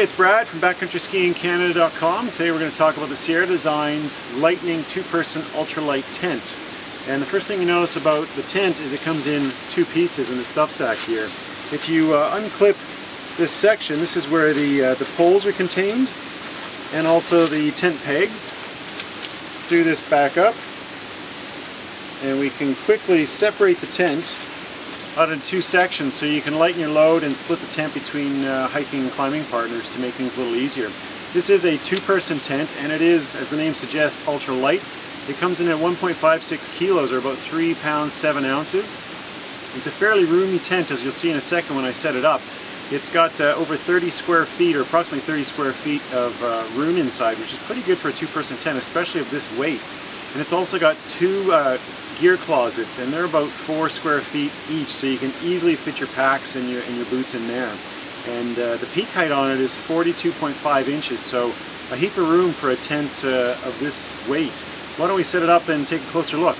it's Brad from BackcountrySkiingCanada.com. Today we're going to talk about the Sierra Designs Lightening 2-person ultralight tent. And the first thing you notice about the tent is it comes in 2 pieces in the stuff sack here. If you unclip this section, this is where the poles are contained and also the tent pegs. Do this back up and we can quickly separate the tent out in 2 sections so you can lighten your load and split the tent between hiking and climbing partners to make things a little easier. This is a 2-person tent and it is, as the name suggests, ultra light. It comes in at 1.56 kilos or about 3 pounds 7 ounces. It's a fairly roomy tent, as you'll see in a second when I set it up. It's got over 30 square feet or approximately 30 square feet of room inside, which is pretty good for a 2-person tent, especially of this weight. And it's also got 2 gear closets, and they're about 4 square feet each, so you can easily fit your packs and your boots in there. And the peak height on it is 42.5 inches, so a heap of room for a tent of this weight. Why don't we set it up and take a closer look?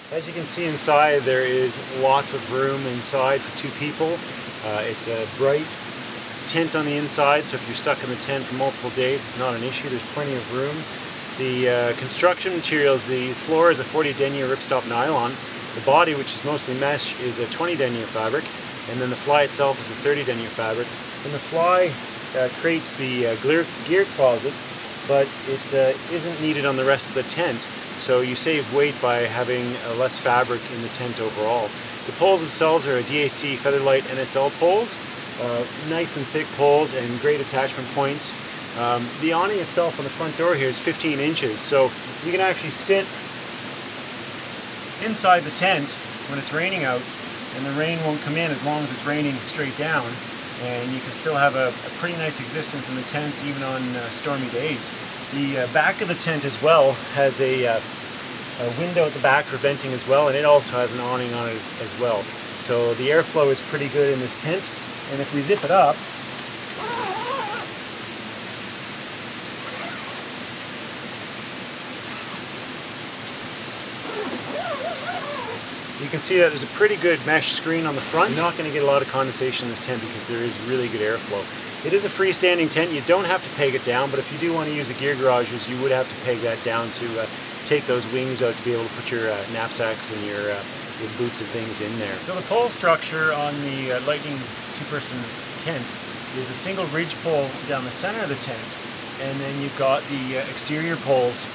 As you can see inside, there is lots of room inside for 2 people. It's a bright tent on the inside, so if you're stuck in the tent for multiple days, it's not an issue. There's plenty of room. The construction materials, the floor is a 40 denier ripstop nylon. The body, which is mostly mesh, is a 20 denier fabric, and then the fly itself is a 30 denier fabric. And the fly creates the gear closets, but it isn't needed on the rest of the tent, so you save weight by having less fabric in the tent overall. The poles themselves are a DAC Featherlight NSL poles, nice and thick poles and great attachment points. The awning itself on the front door here is 15 inches, so you can actually sit inside the tent when it's raining out, and the rain won't come in as long as it's raining straight down. And you can still have a pretty nice existence in the tent even on stormy days. The back of the tent as well has a window at the back for venting as well, and it also has an awning on it as well. So the airflow is pretty good in this tent, and if we zip it up, you can see that there's a pretty good mesh screen on the front. You're not going to get a lot of condensation in this tent because there is really good airflow. It is a freestanding tent. You don't have to peg it down, but if you do want to use the gear garages, you would have to peg that down to take those wings out to be able to put your knapsacks and your boots and things in there. So the pole structure on the Lightning 2-person tent is a single ridge pole down the center of the tent, and then you've got the exterior poles,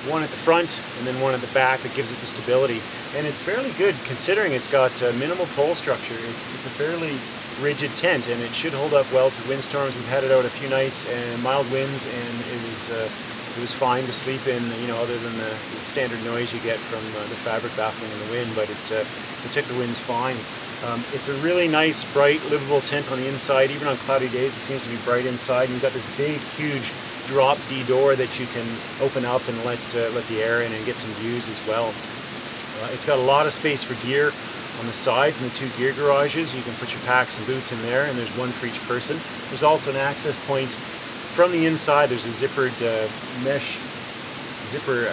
one at the front and then one at the back, that gives it the stability. And it's fairly good considering it's got minimal pole structure. It's a fairly rigid tent, and it should hold up well to windstorms. We've had it out a few nights and mild winds, and it was fine to sleep in, you know, other than the standard noise you get from the fabric baffling in the wind, but it took the winds fine. It's a really nice, bright, livable tent on the inside. Even on cloudy days, it seems to be bright inside. And you've got this big, huge drop D door that you can open up and let the air in and get some views as well. It's got a lot of space for gear on the sides and the 2 gear garages. You can put your packs and boots in there, and there's one for each person. There's also an access point from the inside. There's a zippered mesh zipper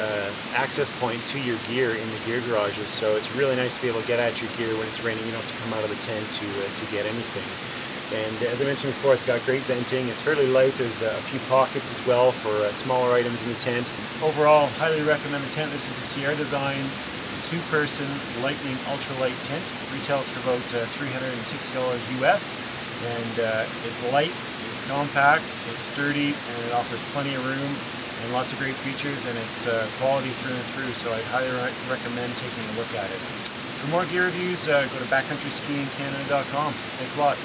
access point to your gear in the gear garages, so it's really nice to be able to get at your gear when it's raining. You don't have to come out of the tent to get anything. And as I mentioned before, it's got great venting. It's fairly light. There's a few pockets as well for smaller items in the tent. Overall, highly recommend the tent. This is the Sierra Designs 2-person Lightning ultralight tent. Retails for about $360 US, and it's light, it's compact, it's sturdy, and it offers plenty of room and lots of great features, and it's quality through and through, so I'd highly recommend taking a look at it. For more gear reviews, go to BackcountrySkiingCanada.com. Thanks a lot.